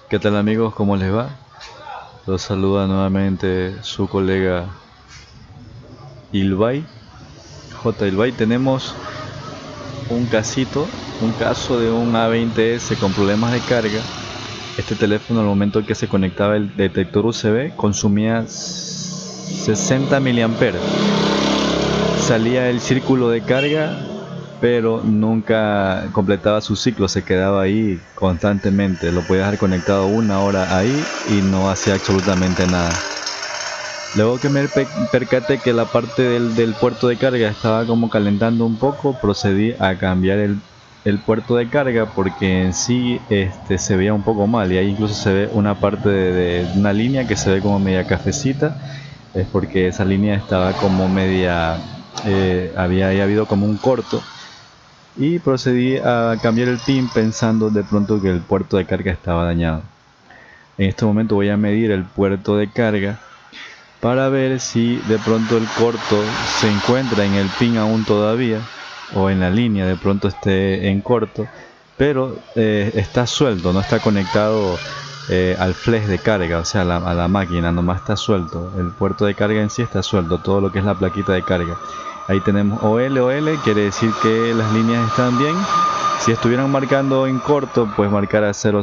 ¿Qué tal amigos? ¿Cómo les va? Los saluda nuevamente su colega Ilbay, J. Ilbay. Tenemos un caso de un A20S con problemas de carga. Este teléfono al momento que se conectaba el detector USB consumía 60 miliamperes. Salía el círculo de carga, pero nunca completaba su ciclo, se quedaba ahí constantemente. Lo podía dejar conectado una hora ahí y no hacía absolutamente nada. Luego que me percaté que la parte del puerto de carga estaba como calentando un poco, procedí a cambiar el puerto de carga porque en sí se veía un poco mal, y ahí incluso se ve una parte de una línea que se ve como media cafecita. Es porque esa línea estaba como media, había habido como un corto, y procedí a cambiar el pin pensando de pronto que el puerto de carga estaba dañado. En este momento voy a medir el puerto de carga para ver si de pronto el corto se encuentra en el pin aún todavía, o en la línea de pronto esté en corto, pero está suelto, no está conectado al flash de carga, o sea, a la máquina, nomás está suelto. El puerto de carga en sí está suelto, todo lo que es la plaquita de carga. Ahí tenemos OL, quiere decir que las líneas están bien. Si estuvieran marcando en corto, pues marcar a 000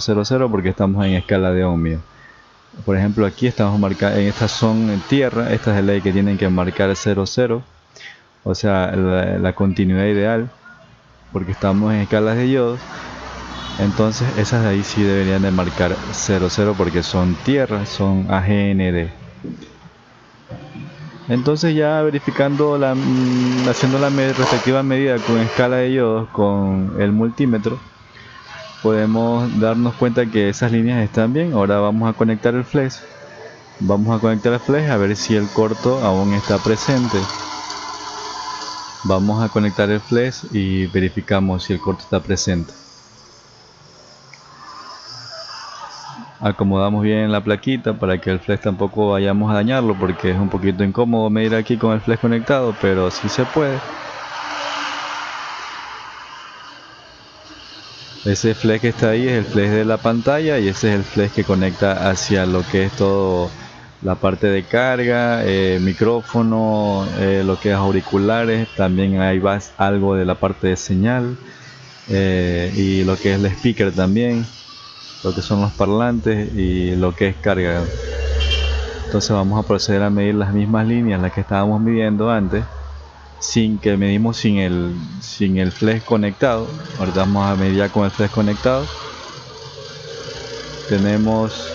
porque estamos en escala de ohmio. Por ejemplo, aquí estamos marcando, en estas son en tierra, estas es de ley que tienen que marcar 00, o sea, la continuidad ideal, porque estamos en escalas de yodos. Entonces esas de ahí sí deberían de marcar 00 porque son tierra, son AGND. Entonces ya verificando haciendo la respectiva medida con escala de yodos con el multímetro, podemos darnos cuenta que esas líneas están bien. Ahora vamos a conectar el flash. Vamos a conectar el flash a ver si el corto aún está presente. Vamos a conectar el flash y verificamos si el corto está presente. Acomodamos bien la plaquita para que el flash tampoco vayamos a dañarlo, porque es un poquito incómodo medir aquí con el flash conectado, pero sí se puede. Ese flash que está ahí es el flash de la pantalla, y ese es el flash que conecta hacia lo que es todo la parte de carga, micrófono, lo que es auriculares. También hay algo de la parte de señal, y lo que es el speaker también, lo que son los parlantes y lo que es carga. Entonces vamos a proceder a medir las mismas líneas, las que estábamos midiendo antes, sin que medimos sin el flash conectado. Ahorita vamos a medir ya con el flash conectado. Tenemos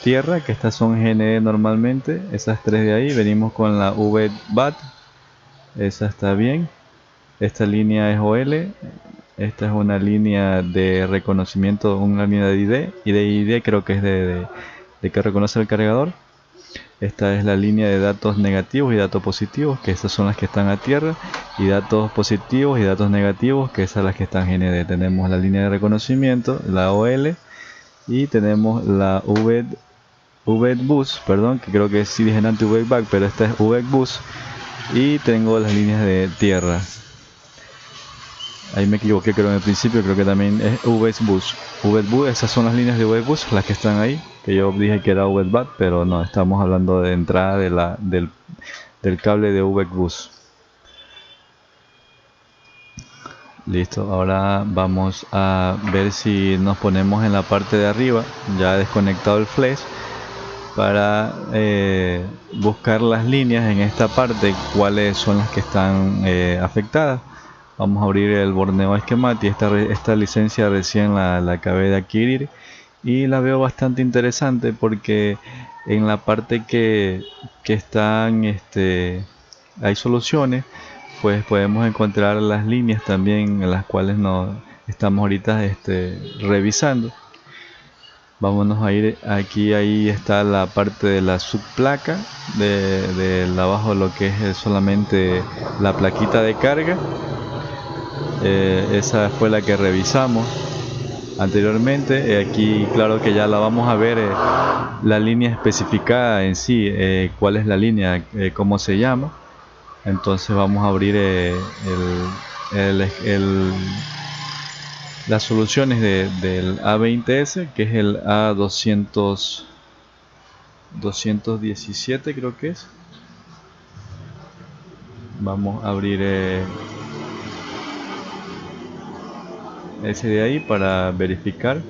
tierra, que estas son GND normalmente, esas tres de ahí. Venimos con la VBAT, esa está bien. Esta línea es OL. Esta es una línea de reconocimiento, una línea de ID, y de ID creo que es de que reconoce el cargador. Esta es la línea de datos negativos y datos positivos, que estas son las que están a tierra, y datos positivos y datos negativos, que esas son las que están en GND. Tenemos la línea de reconocimiento, la OL, y tenemos la VBus, perdón, que creo que sí dije antes VBAC, pero esta es VBus, y tengo las líneas de tierra. Ahí me equivoqué, creo en el principio, creo que también es VBus. VBus, esas son las líneas de VBus, las que están ahí, que yo dije que era VBAT, pero no, estamos hablando de entrada del cable de VBus. Listo, ahora vamos a ver si nos ponemos en la parte de arriba, ya desconectado el flash, para buscar las líneas en esta parte, cuáles son las que están afectadas. Vamos a abrir el Borneo Schematic. Esta licencia recién la acabé de adquirir y la veo bastante interesante, porque en la parte que están hay soluciones, pues podemos encontrar las líneas también en las cuales nos estamos ahorita revisando. Vámonos a ir aquí, ahí está la parte de la subplaca, de abajo lo que es solamente la plaquita de carga. Esa fue la que revisamos anteriormente. Aquí claro que ya la vamos a ver, la línea especificada en sí, cuál es la línea, cómo se llama. Entonces vamos a abrir el las soluciones del A20S, que es el A217 creo que es. Vamos a abrir ese de ahí para verificar.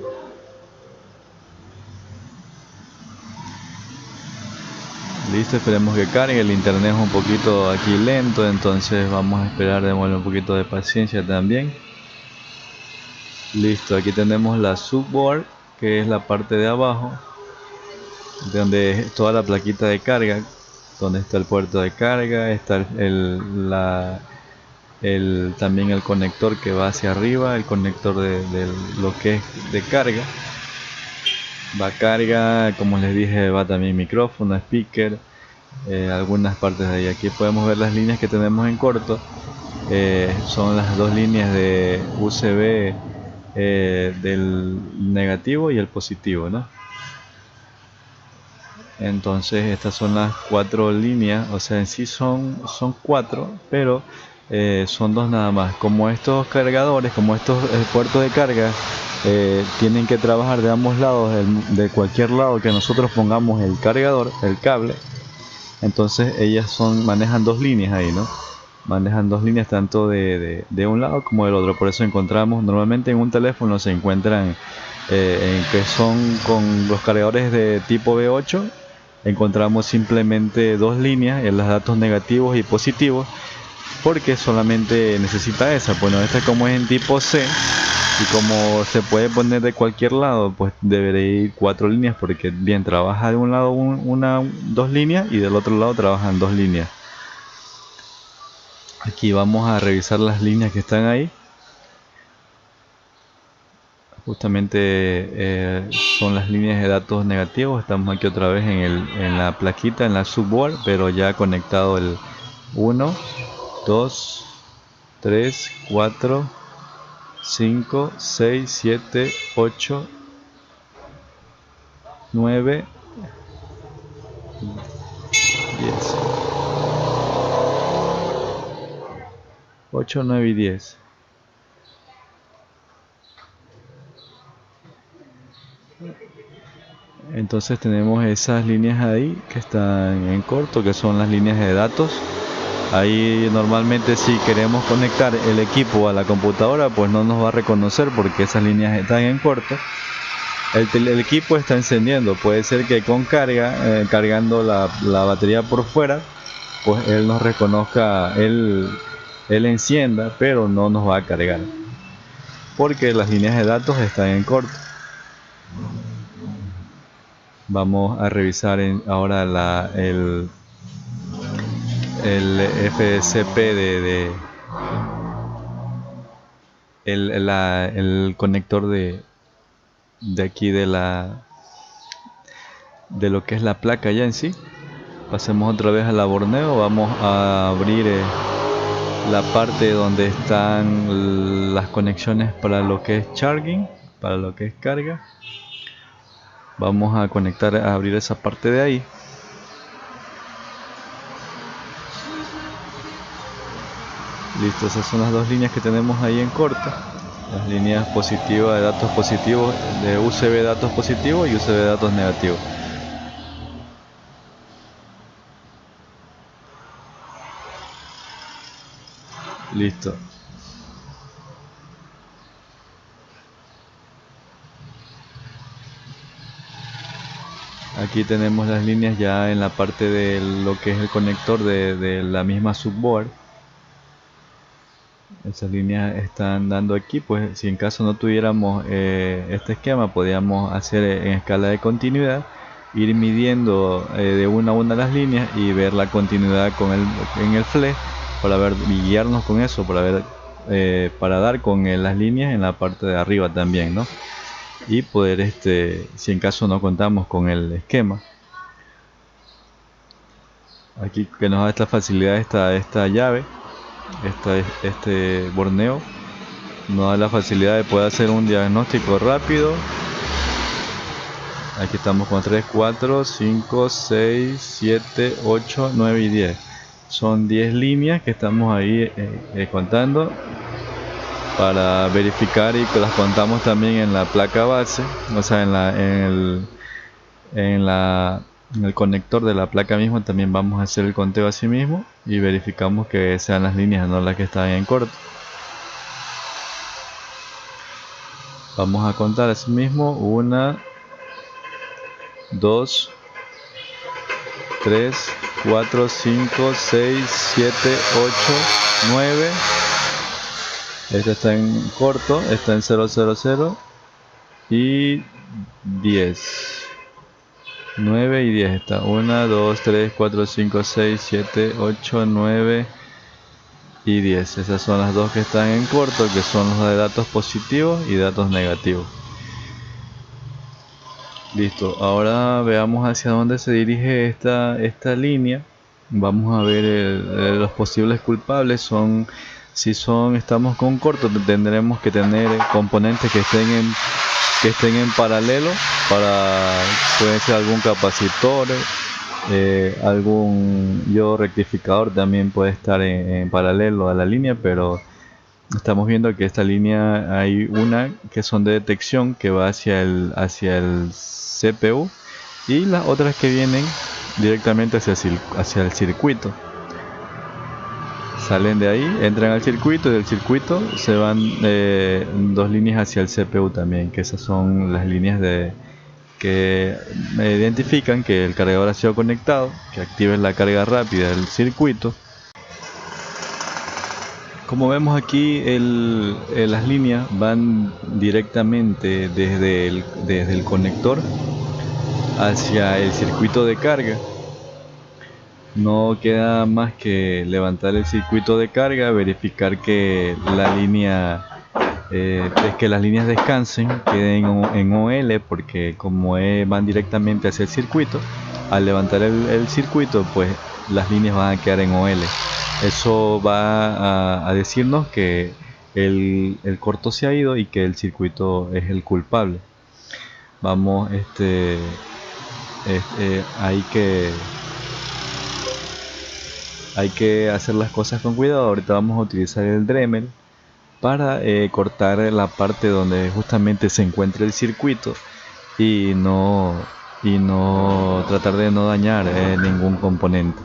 Listo, esperemos que cargue. El internet es un poquito aquí lento, entonces vamos a esperar, démosle un poquito de paciencia también. Listo, aquí tenemos la subboard, que es la parte de abajo, donde es toda la plaquita de carga, donde está el puerto de carga, está también el conector que va hacia arriba, el conector de lo que es de carga. Va carga, como les dije, va también micrófono, speaker, algunas partes de ahí. Aquí podemos ver las líneas que tenemos en corto. Son las dos líneas de USB del negativo y el positivo, ¿no? Entonces estas son las cuatro líneas, o sea en sí son cuatro, pero son dos nada más. Como estos cargadores, como estos puertos de carga tienen que trabajar de ambos lados, de cualquier lado que nosotros pongamos el cargador, el cable, entonces ellas manejan dos líneas ahí, ¿no? Manejan dos líneas tanto de un lado como del otro. Por eso encontramos, normalmente en un teléfono se encuentran en que son con los cargadores de tipo B8, encontramos simplemente dos líneas en los datos negativos y positivos, porque solamente necesita esa. Bueno, esta como es en tipo C y como se puede poner de cualquier lado, pues debería ir cuatro líneas, porque bien trabaja de un lado dos líneas y del otro lado trabajan dos líneas. Aquí vamos a revisar las líneas que están ahí. Justamente son las líneas de datos negativos. Estamos aquí otra vez en la plaquita, en la subboard, pero ya conectado el 1, 2, 3, 4, 5, 6, 7, 8, 9, 10. 8, 9 y 10. Entonces tenemos esas líneas ahí que están en corto, que son las líneas de datos. Ahí normalmente si queremos conectar el equipo a la computadora, pues no nos va a reconocer porque esas líneas están en corto. El equipo está encendiendo, puede ser que con carga, cargando la batería por fuera, pues él nos reconozca, él encienda, pero no nos va a cargar porque las líneas de datos están en corto. Vamos a revisar ahora el FCP el conector de aquí de lo que es la placa ya en sí. Pasemos otra vez a la borneo. Vamos a abrir la parte donde están las conexiones para lo que es charging, para lo que es carga. Vamos a conectar, a abrir esa parte de ahí. Listo, esas son las dos líneas que tenemos ahí en corta. Las líneas positivas de datos positivos, de USB datos positivos y USB datos negativos. Listo. Aquí tenemos las líneas ya en la parte de lo que es el conector de la misma subboard. Esas líneas están dando aquí, pues si en caso no tuviéramos este esquema, podríamos hacer en escala de continuidad, ir midiendo de una a una las líneas y ver la continuidad en el flash para ver y guiarnos con eso, para ver para dar con las líneas en la parte de arriba también, ¿no? Y poder, si en caso no contamos con el esquema, aquí que nos da esta facilidad, esta llave, este borneo nos da la facilidad de poder hacer un diagnóstico rápido. Aquí estamos con 3, 4, 5, 6, 7, 8, 9 y 10. Son 10 líneas que estamos ahí contando. para verificar, y que las contamos también en la placa base, o sea en la en el conector de la placa mismo también vamos a hacer el conteo así mismo y verificamos que sean las líneas, no las que están en corto. Vamos a contar así mismo: 1, 2, 3, 4, 5, 6, 7, 8, 9. Esta está en corto, está en 000 y 10. 9 y 10 está. 1, 2, 3, 4, 5, 6, 7, 8, 9 y 10. Esas son las dos que están en corto, que son los de datos positivos y datos negativos. Listo, ahora veamos hacia dónde se dirige esta línea. Vamos a ver los posibles culpables. Si estamos con corto, tendremos que tener componentes que estén en paralelo. Puede ser algún capacitor, algún diodo rectificador también puede estar en paralelo a la línea, pero estamos viendo que esta línea hay una que son de detección que va hacia el CPU, y las otras que vienen directamente hacia el circuito. Salen de ahí, entran al circuito, y del circuito se van dos líneas hacia el CPU también, que esas son las líneas que me identifican que el cargador ha sido conectado, que active la carga rápida del circuito. Como vemos aquí, las líneas van directamente desde el conector hacia el circuito de carga. No queda más que levantar el circuito de carga, verificar que que las líneas descansen, queden en OL, porque como van directamente hacia el circuito, al levantar el circuito, pues las líneas van a quedar en OL. Eso va a decirnos que el corto se ha ido y que el circuito es el culpable. Vamos, hay que hacer las cosas con cuidado. Ahorita vamos a utilizar el Dremel para cortar la parte donde justamente se encuentra el circuito, y no tratar de no dañar ningún componente.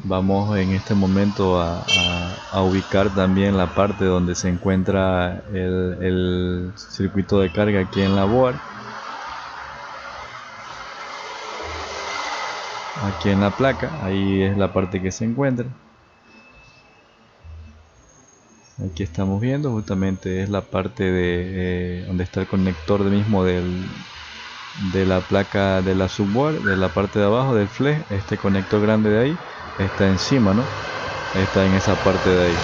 Vamos en este momento a ubicar también la parte donde se encuentra el circuito de carga aquí en la board, aquí en la placa. Ahí es la parte que se encuentra. Aquí estamos viendo, justamente es la parte de donde está el conector mismo de la placa de la subboard, de la parte de abajo del flash. Este conector grande de ahí está encima, ¿no? Está en esa parte de ahí.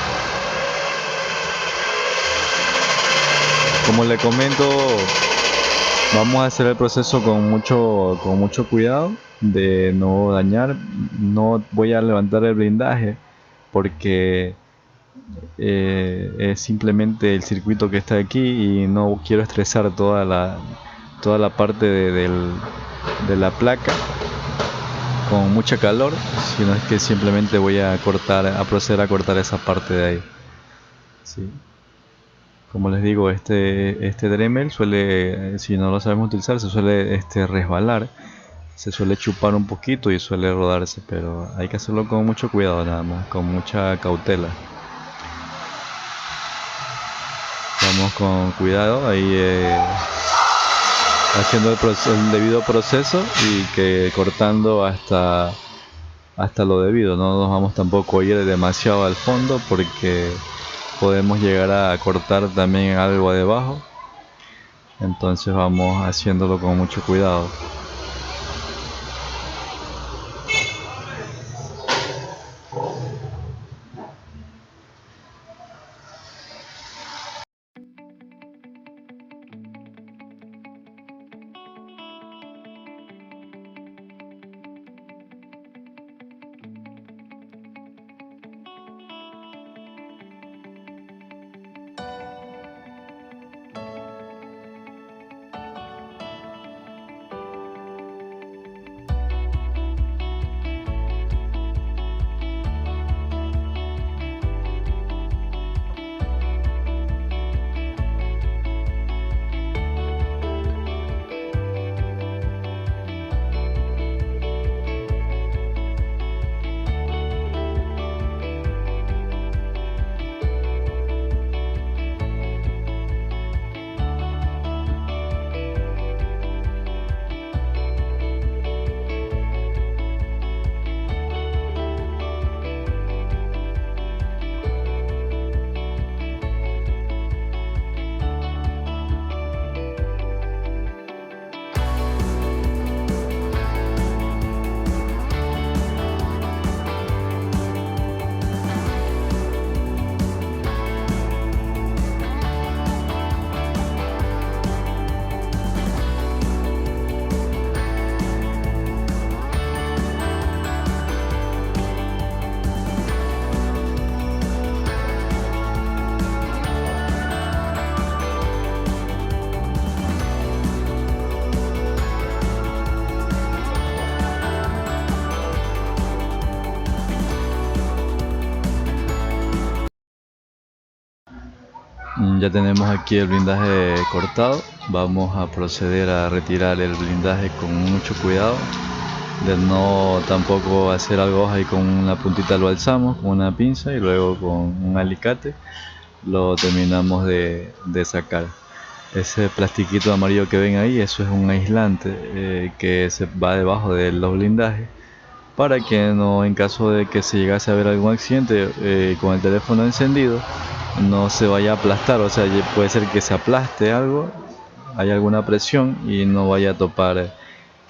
Como le comento, vamos a hacer el proceso con mucho cuidado de no dañar. No voy a levantar el blindaje porque es simplemente el circuito que está aquí, y no quiero estresar toda la parte de la placa con mucha calor, sino es que simplemente voy a proceder a cortar esa parte de ahí. ¿Sí? Como les digo, este Dremel suele, si no lo sabemos utilizar, se suele resbalar, se suele chupar un poquito y suele rodarse, pero hay que hacerlo con mucho cuidado, nada más, con mucha cautela. Vamos con cuidado ahí, haciendo el debido proceso, y que cortando hasta lo debido. No nos vamos tampoco a ir demasiado al fondo, porque podemos llegar a cortar también algo debajo. Entonces vamos haciéndolo con mucho cuidado. Ya tenemos aquí el blindaje cortado. Vamos a proceder a retirar el blindaje con mucho cuidado, de no tampoco hacer algo ahí. Con una puntita lo alzamos con una pinza y luego con un alicate lo terminamos de sacar. Ese plastiquito amarillo que ven ahí, eso es un aislante que se va debajo de los blindajes, para que no, en caso de que se llegase a ver algún accidente con el teléfono encendido, no se vaya a aplastar. O sea, puede ser que se aplaste algo, hay alguna presión y no vaya a topar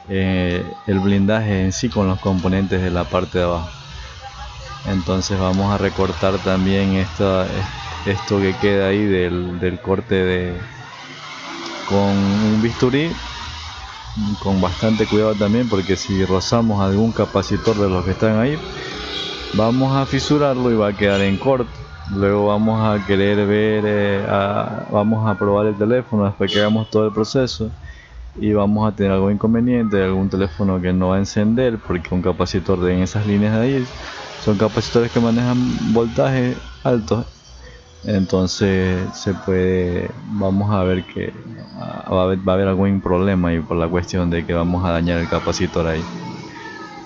el blindaje en sí con los componentes de la parte de abajo. Entonces vamos a recortar también esto que queda ahí del corte con un bisturí, con bastante cuidado también, porque si rozamos algún capacitor de los que están ahí, vamos a fisurarlo y va a quedar en corto. Luego vamos a querer ver, vamos a probar el teléfono después que hagamos todo el proceso, y vamos a tener algún inconveniente, algún teléfono que no va a encender, porque un capacitor de en esas líneas de ahí son capacitores que manejan voltajes altos. Entonces vamos a ver que va a haber algún problema ahí, por la cuestión de que vamos a dañar el capacitor ahí.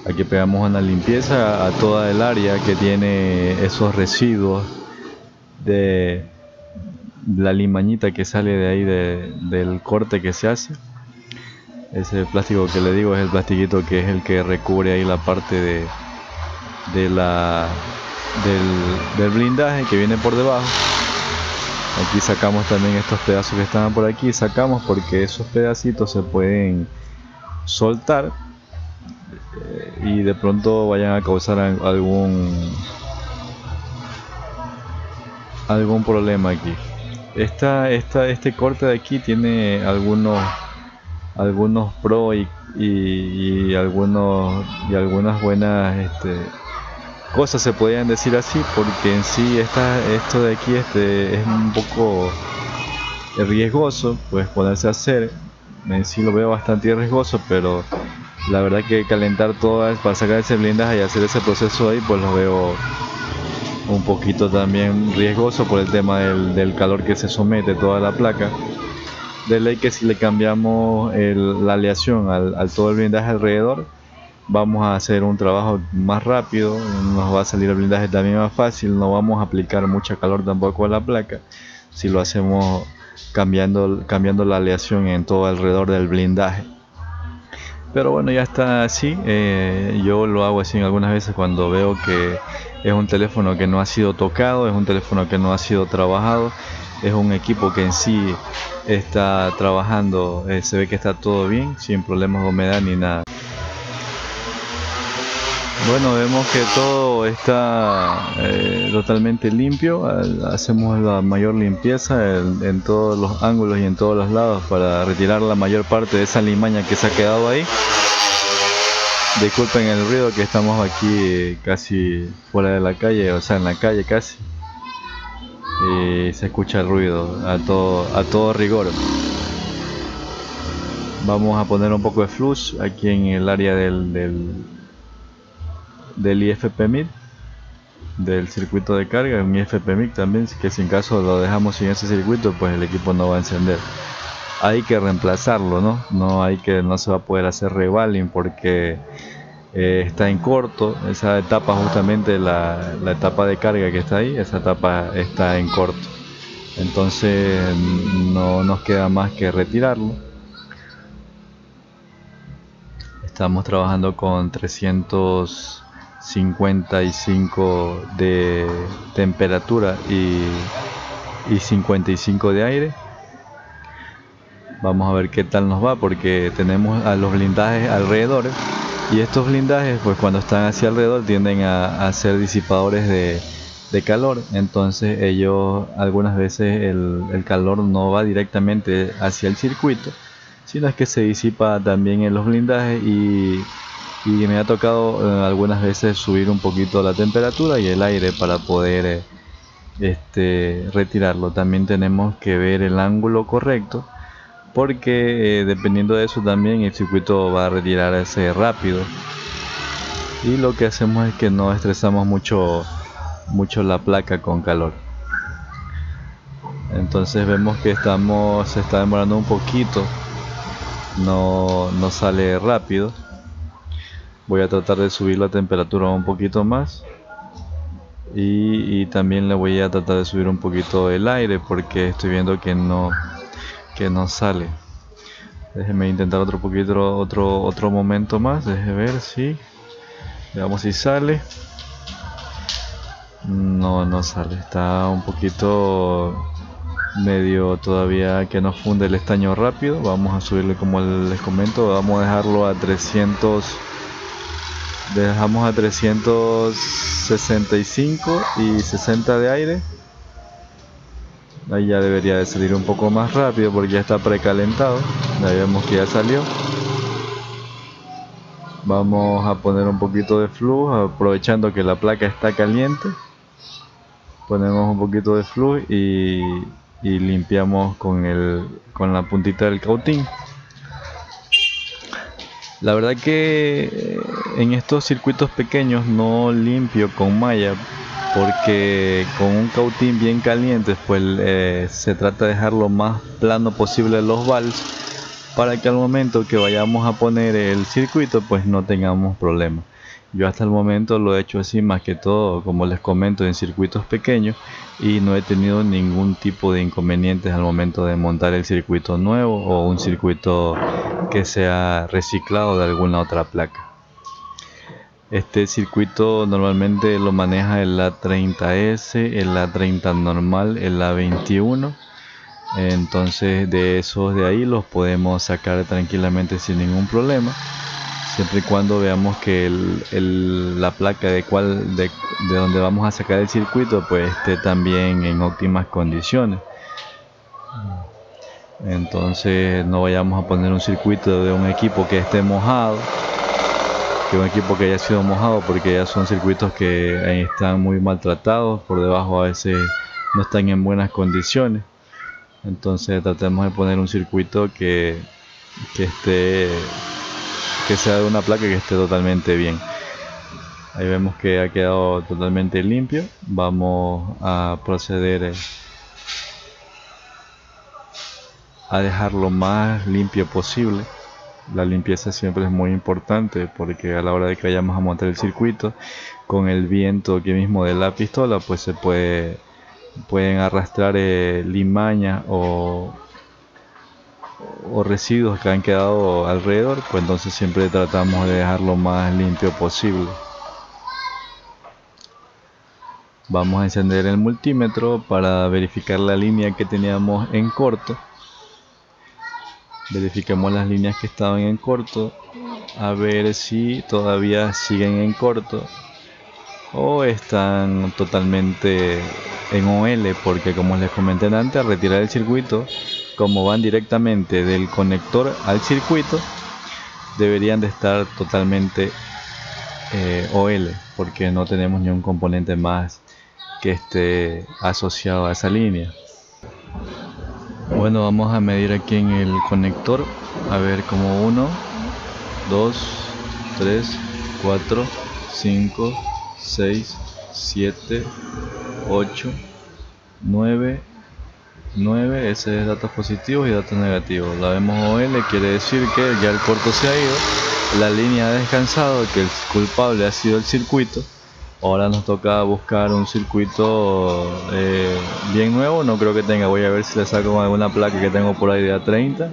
Aquí pegamos una limpieza a toda el área que tiene esos residuos de la limañita que sale de ahí del corte que se hace. Ese plástico que le digo es el plastiquito que es el que recubre ahí la parte del blindaje que viene por debajo. Aquí sacamos también estos pedazos que estaban por aquí, sacamos porque esos pedacitos se pueden soltar y de pronto vayan a causar algún problema aquí. Este corte de aquí tiene algunos pros y algunas buenas cosas, se podrían decir así, porque en sí esto de aquí es un poco riesgoso, pues ponerse a hacer. En sí lo veo bastante riesgoso, pero la verdad que calentar todo para sacar ese blindaje y hacer ese proceso ahí, pues lo veo un poquito también riesgoso por el tema del calor que se somete toda la placa. De ley que si le cambiamos la aleación al todo el blindaje alrededor, vamos a hacer un trabajo más rápido, nos va a salir el blindaje también más fácil, no vamos a aplicar mucha calor tampoco a la placa si lo hacemos cambiando la aleación en todo alrededor del blindaje. Pero bueno, ya está así. Yo lo hago así algunas veces cuando veo que es un teléfono que no ha sido tocado, es un teléfono que no ha sido trabajado, es un equipo que en sí está trabajando, se ve que está todo bien, sin problemas de humedad ni nada. Bueno, vemos que todo está totalmente limpio. Hacemos la mayor limpieza en todos los ángulos y en todos los lados para retirar la mayor parte de esa limaña que se ha quedado ahí. Disculpen el ruido, que estamos aquí casi fuera de la calle, o sea, en la calle casi, y se escucha el ruido a todo rigor. Vamos a poner un poco de flux aquí en el área del IFP-MID, del circuito de carga, un IFP-MIC también, que si en caso lo dejamos sin ese circuito, pues el equipo no va a encender. Hay que reemplazarlo, no se va a poder hacer revaling porque está en corto. Esa etapa, justamente la etapa de carga que está ahí, esa etapa está en corto. Entonces no nos queda más que retirarlo. Estamos trabajando con 355 de temperatura y 55 de aire. Vamos a ver qué tal nos va, porque tenemos a los blindajes alrededor, y estos blindajes, pues cuando están hacia alrededor, tienden a ser disipadores de calor. Entonces ellos, algunas veces el calor no va directamente hacia el circuito, sino es que se disipa también en los blindajes, y me ha tocado algunas veces subir un poquito la temperatura y el aire para poder retirarlo. También tenemos que ver el ángulo correcto, porque dependiendo de eso también el circuito va a retirarse rápido, y lo que hacemos es que no estresamos mucho la placa con calor. Entonces vemos que se está demorando un poquito, no sale rápido. Voy a tratar de subir la temperatura un poquito más, y también le voy a tratar de subir un poquito el aire porque estoy viendo que no sale. Déjeme intentar otro momento más. Déjeme ver si veamos si sale. No sale, está un poquito medio todavía que no funde el estaño rápido. Vamos a subirle, como les comento, vamos a dejarlo a 300. Dejamos a 365 y 60 de aire. Ahí ya debería de salir un poco más rápido porque ya está precalentado. Ya vemos que ya salió. Vamos a poner un poquito de flux, aprovechando que la placa está caliente. Ponemos un poquito de flux y limpiamos con la puntita del cautín. La verdad que en estos circuitos pequeños no limpio con malla, porque con un cautín bien caliente pues se trata de dejar lo más plano posible los vals, para que al momento que vayamos a poner el circuito pues no tengamos problemas. Yo hasta el momento lo he hecho así, más que todo, como les comento, en circuitos pequeños, y no he tenido ningún tipo de inconvenientes al momento de montar el circuito nuevo o un circuito que sea reciclado de alguna otra placa. Este circuito normalmente lo maneja el A30S, el A30 normal, el A21. Entonces de esos de ahí los podemos sacar tranquilamente sin ningún problema, siempre y cuando veamos que la placa de donde vamos a sacar el circuito pues esté también en óptimas condiciones. Entonces no vayamos a poner un circuito de un equipo que esté mojado, que un equipo que haya sido mojado, porque ya son circuitos que están muy maltratados, por debajo a veces no están en buenas condiciones. Entonces tratemos de poner un circuito que sea de una placa que esté totalmente bien. Ahí vemos que ha quedado totalmente limpio. Vamos a proceder a dejarlo lo más limpio posible. La limpieza siempre es muy importante, porque a la hora de que vayamos a montar el circuito, con el viento que mismo de la pistola pues pueden arrastrar limañas o residuos que han quedado alrededor, pues entonces siempre tratamos de dejarlo lo más limpio posible. Vamos a encender el multímetro para verificar la línea que teníamos en corto. Verifiquemos las líneas que estaban en corto, a ver si todavía siguen en corto o están totalmente en OL, porque como les comenté antes, al retirar el circuito, como van directamente del conector al circuito, deberían de estar totalmente OL, porque no tenemos ni un componente más que esté asociado a esa línea. Bueno, vamos a medir aquí en el conector, a ver, como 1, 2, 3, 4, 5, 6, 7, 8, 9, ese es datos positivos y datos negativos. La vemos OL, quiere decir que ya el corto se ha ido, la línea ha descansado, que el culpable ha sido el circuito. Ahora nos toca buscar un circuito bien nuevo. No creo que tenga, voy a ver si le saco alguna placa que tengo por ahí de A30,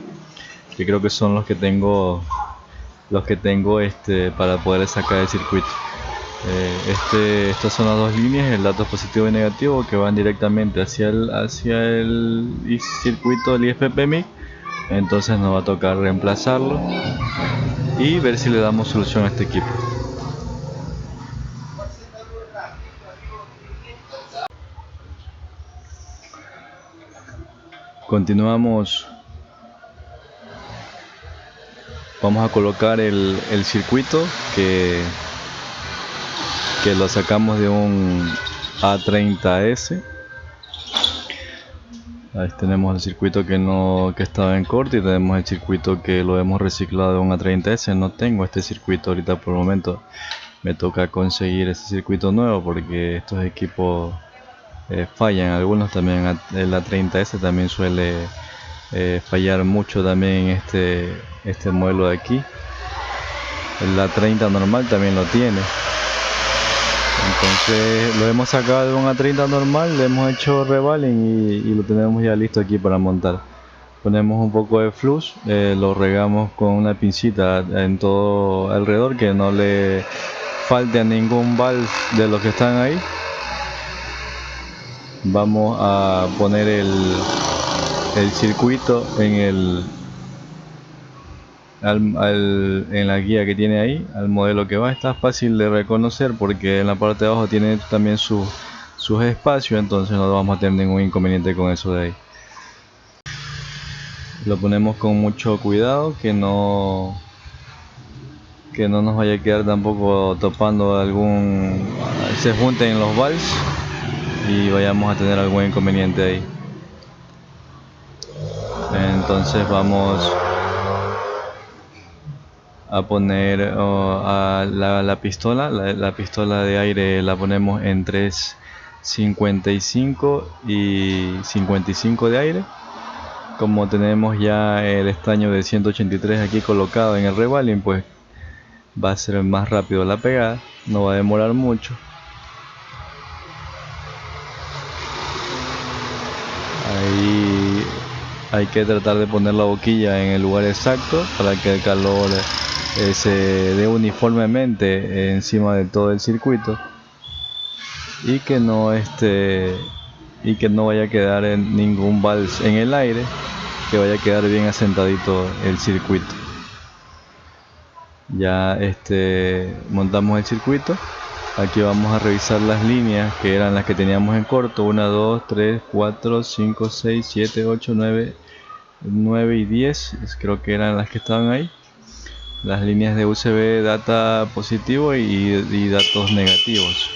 que creo que son los que tengo para poder sacar el circuito. Estas son las dos líneas, el dato positivo y negativo, que van directamente hacia el circuito del IFPMI. Entonces nos va a tocar reemplazarlo y ver si le damos solución a este equipo. Continuamos. Vamos a colocar el circuito que lo sacamos de un A30S. Ahí tenemos el circuito que estaba en corto, y tenemos el circuito que lo hemos reciclado de un A30S. No tengo este circuito ahorita por el momento. Me toca conseguir ese circuito nuevo porque estos equipos fallan. Algunos también, el A30S también suele fallar mucho también este modelo de aquí. El A30 normal también lo tiene. Entonces lo hemos sacado de un A30 normal, le hemos hecho revaling y lo tenemos ya listo aquí para montar. Ponemos un poco de flux, lo regamos con una pincita en todo alrededor, que no le falte a ningún valve de los que están ahí. Vamos a poner el circuito en la guía que tiene ahí, al modelo que va. Está fácil de reconocer porque en la parte de abajo tiene también sus espacios, entonces no vamos a tener ningún inconveniente con eso de ahí. Lo ponemos con mucho cuidado, que no nos vaya a quedar tampoco topando se junten los valves y vayamos a tener algún inconveniente ahí. Entonces vamos a poner a la pistola, la pistola de aire la ponemos en 3.55 y 55 de aire. Como tenemos ya el estaño de 183 aquí colocado en el revaling, pues va a ser más rápido la pegada, no va a demorar mucho. Ahí hay que tratar de poner la boquilla en el lugar exacto para que el calor se dé uniformemente encima de todo el circuito y que no vaya a quedar en ningún vals en el aire, que vaya a quedar bien asentadito el circuito. Ya montamos el circuito. Aquí vamos a revisar las líneas que eran las que teníamos en corto: 1, 2, 3, 4, 5, 6, 7, 8, 9 y 10, creo que eran las que estaban ahí, las líneas de USB data positivo y datos negativos.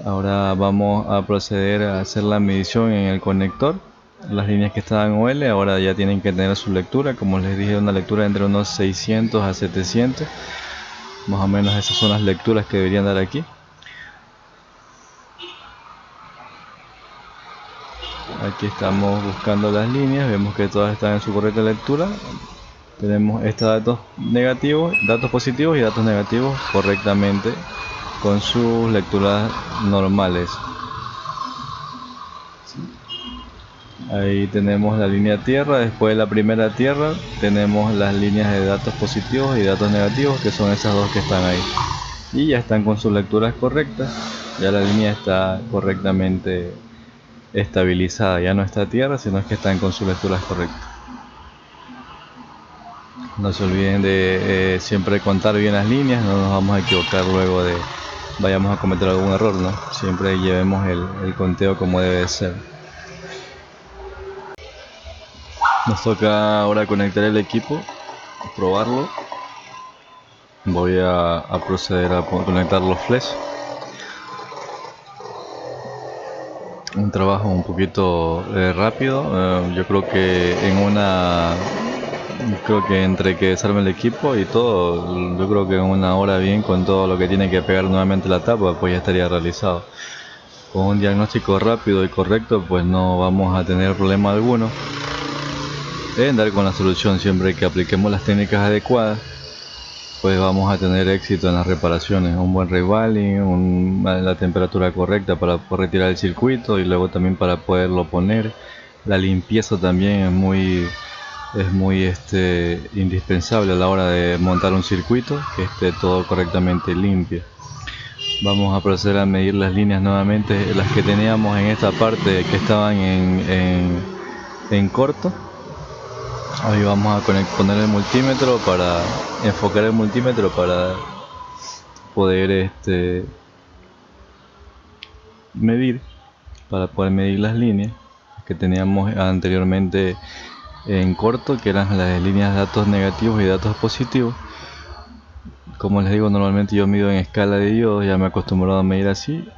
Ahora vamos a proceder a hacer la medición en el conector. Las líneas que estaban OL ahora ya tienen que tener su lectura, como les dije, una lectura entre unos 600 a 700, más o menos esas son las lecturas que deberían dar aquí. Aquí estamos buscando las líneas, vemos que todas están en su correcta lectura. Tenemos estos datos negativos, datos positivos y datos negativos correctamente con sus lecturas normales. Ahí tenemos la línea tierra. Después de la primera tierra tenemos las líneas de datos positivos y datos negativos, que son esas dos que están ahí, y ya están con sus lecturas correctas. Ya la línea está correctamente estabilizada, ya no está tierra, sino que están con sus lecturas correctas. No se olviden de siempre contar bien las líneas, no nos vamos a equivocar luego de vayamos a cometer algún error, ¿no? Siempre llevemos el conteo como debe de ser. Nos toca ahora conectar el equipo, probarlo. Voy a proceder a conectar los flash. Un trabajo un poquito rápido. Yo creo que entre que desarme el equipo y todo, yo creo que en una hora bien, con todo lo que tiene que pegar nuevamente la tapa, pues ya estaría realizado. Con un diagnóstico rápido y correcto, pues no vamos a tener problema alguno en dar con la solución. Siempre que apliquemos las técnicas adecuadas, pues vamos a tener éxito en las reparaciones. Un buen revaling, la temperatura correcta para poder retirar el circuito y luego también para poderlo poner. La limpieza también es muy indispensable a la hora de montar un circuito, que esté todo correctamente limpio. Vamos a proceder a medir las líneas nuevamente, las que teníamos en esta parte que estaban en corto. Hoy vamos a poner el multímetro para enfocar el multímetro para poder medir las líneas que teníamos anteriormente en corto, que eran las líneas de datos negativos y datos positivos. Como les digo, normalmente yo mido en escala de diodos, ya me he acostumbrado a medir así.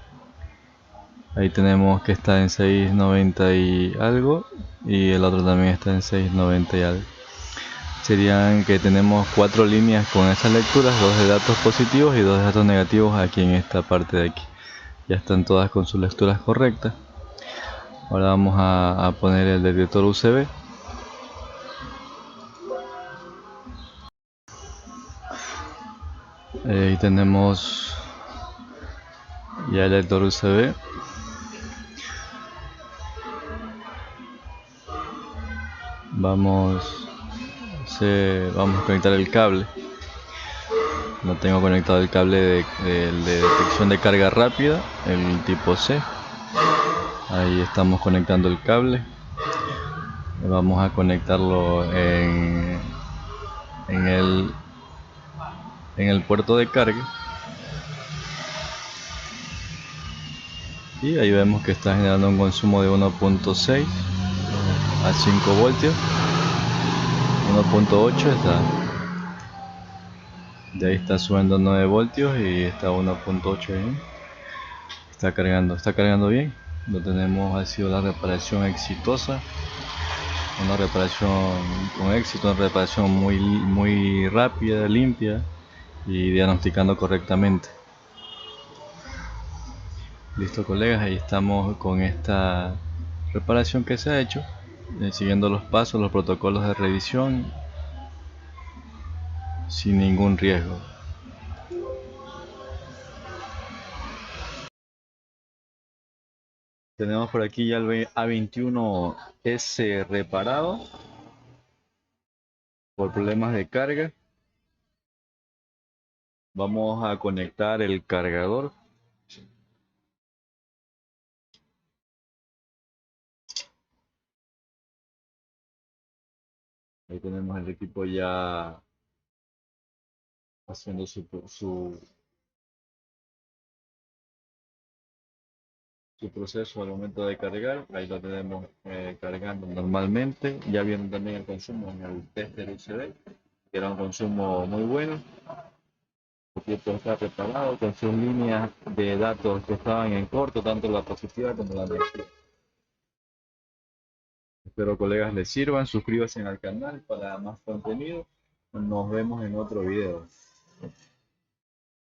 Ahí tenemos que está en 690 y algo, y el otro también está en 690 y algo. Serían que tenemos 4 líneas con esas lecturas, 2 de datos positivos y 2 de datos negativos aquí en esta parte de aquí. Ya están todas con sus lecturas correctas. Ahora vamos a poner el detector USB. Ahí tenemos ya el lector USB. Vamos a conectar el cable. No tengo conectado el cable de detección de carga rápida, el tipo C. Ahí estamos conectando el cable. Vamos a conectarlo en el puerto de carga. Y ahí vemos que está generando un consumo de 1.6 a 5 voltios. 1.8 está. De ahí está subiendo 9 voltios y está 1.8 ahí. Está cargando bien. Lo tenemos, ha sido la reparación exitosa. Una reparación con éxito, una reparación muy rápida, limpia y diagnosticando correctamente. Listo, colegas, ahí estamos con esta reparación que se ha hecho, siguiendo los pasos, los protocolos de revisión sin ningún riesgo. Tenemos por aquí ya el A21S reparado por problemas de carga. Vamos a conectar el cargador. Ahí tenemos el equipo ya haciendo su proceso al momento de cargar. Ahí lo tenemos cargando normalmente. Ya viene también el consumo en el tester USB, que era un consumo muy bueno. El equipo está preparado con sus líneas de datos que estaban en corto, tanto la positiva como la negativa. Espero, colegas, les sirvan. Suscríbanse al canal para más contenido. Nos vemos en otro video.